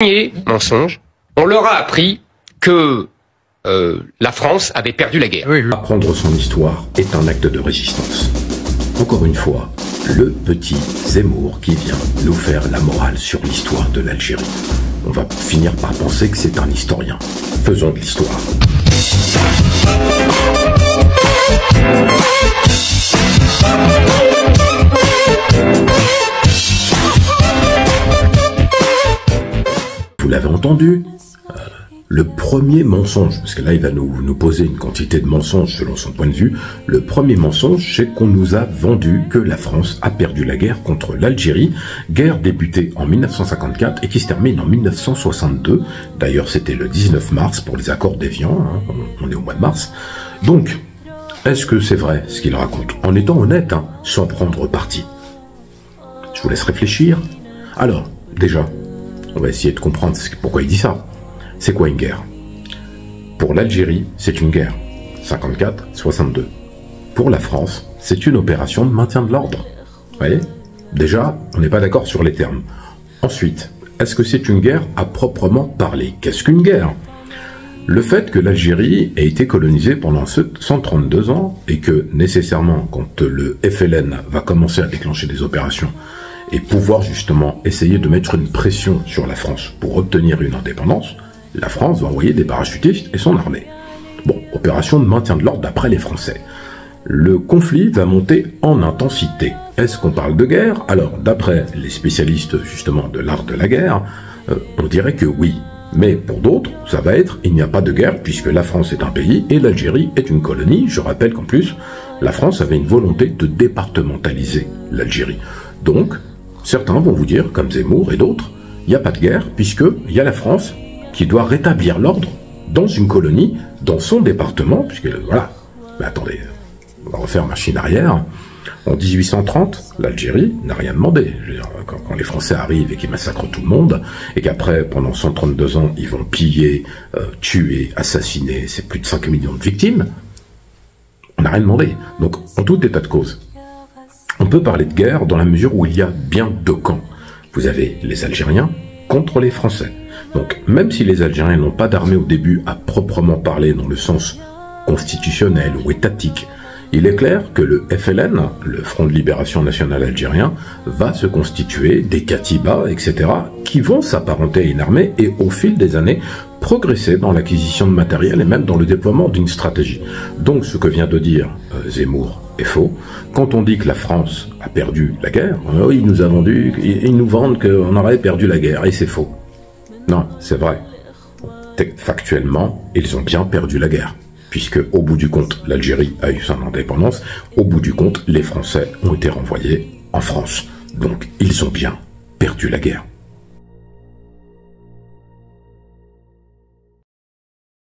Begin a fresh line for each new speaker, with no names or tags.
Premier mensonge, on leur a appris que la France avait perdu la guerre.
Apprendre son histoire est un acte de résistance. Encore une fois, le petit Zemmour qui vient nous faire la morale sur l'histoire de l'Algérie. On va finir par penser que c'est un historien. Faisons de l'histoire. Vous l'avez entendu, le premier mensonge, parce que là il va nous poser une quantité de mensonges selon son point de vue, le premier mensonge c'est qu'on nous a vendu que la France a perdu la guerre contre l'Algérie, guerre débutée en 1954 et qui se termine en 1962, d'ailleurs c'était le 19 mars pour les accords d'Évian, hein, on est au mois de mars, donc est-ce que c'est vrai ce qu'il raconte, en étant honnête, hein, sans prendre parti? Je vous laisse réfléchir. Alors, déjà, on va essayer de comprendre pourquoi il dit ça. C'est quoi une guerre? Pour l'Algérie, c'est une guerre. 54-62. Pour la France, c'est une opération de maintien de l'ordre. Vous voyez? Déjà, on n'est pas d'accord sur les termes. Ensuite, est-ce que c'est une guerre à proprement parler? Qu'est-ce qu'une guerre? Le fait que l'Algérie ait été colonisée pendant 132 ans et que, nécessairement, quand le FLN va commencer à déclencher des opérations et pouvoir justement essayer de mettre une pression sur la France pour obtenir une indépendance, la France va envoyer des parachutistes et son armée. Bon, opération de maintien de l'ordre d'après les Français. Le conflit va monter en intensité. Est-ce qu'on parle de guerre? Alors, d'après les spécialistes justement de l'art de la guerre, on dirait que oui. Mais pour d'autres, ça va être, il n'y a pas de guerre puisque la France est un pays et l'Algérie est une colonie. Je rappelle qu'en plus, la France avait une volonté de départementaliser l'Algérie. Donc, certains vont vous dire, comme Zemmour et d'autres, il n'y a pas de guerre puisqu'il y a la France qui doit rétablir l'ordre dans une colonie, dans son département, puisque voilà, mais attendez, on va refaire machine arrière. En 1830, l'Algérie n'a rien demandé. Je veux dire, quand les Français arrivent et qu'ils massacrent tout le monde, et qu'après, pendant 132 ans, ils vont piller, tuer, assassiner, c'est plus de 5 millions de victimes, on n'a rien demandé. Donc, en tout état de cause, on peut parler de guerre dans la mesure où il y a bien deux camps. Vous avez les Algériens contre les Français. Donc, même si les Algériens n'ont pas d'armée au début à proprement parler dans le sens constitutionnel ou étatique, il est clair que le FLN, le Front de Libération Nationale Algérien, va se constituer des Katibas, etc., qui vont s'apparenter à une armée et, au fil des années, progresser dans l'acquisition de matériel et même dans le déploiement d'une stratégie. Donc, ce que vient de dire Zemmour est faux. Quand on dit que la France a perdu la guerre, ils nous a vendu, ils nous vendent qu'on aurait perdu la guerre, et c'est faux. Non, c'est vrai. Factuellement, ils ont bien perdu la guerre. Puisque, au bout du compte, l'Algérie a eu son indépendance, au bout du compte, les Français ont été renvoyés en France. Donc, ils ont bien perdu la guerre.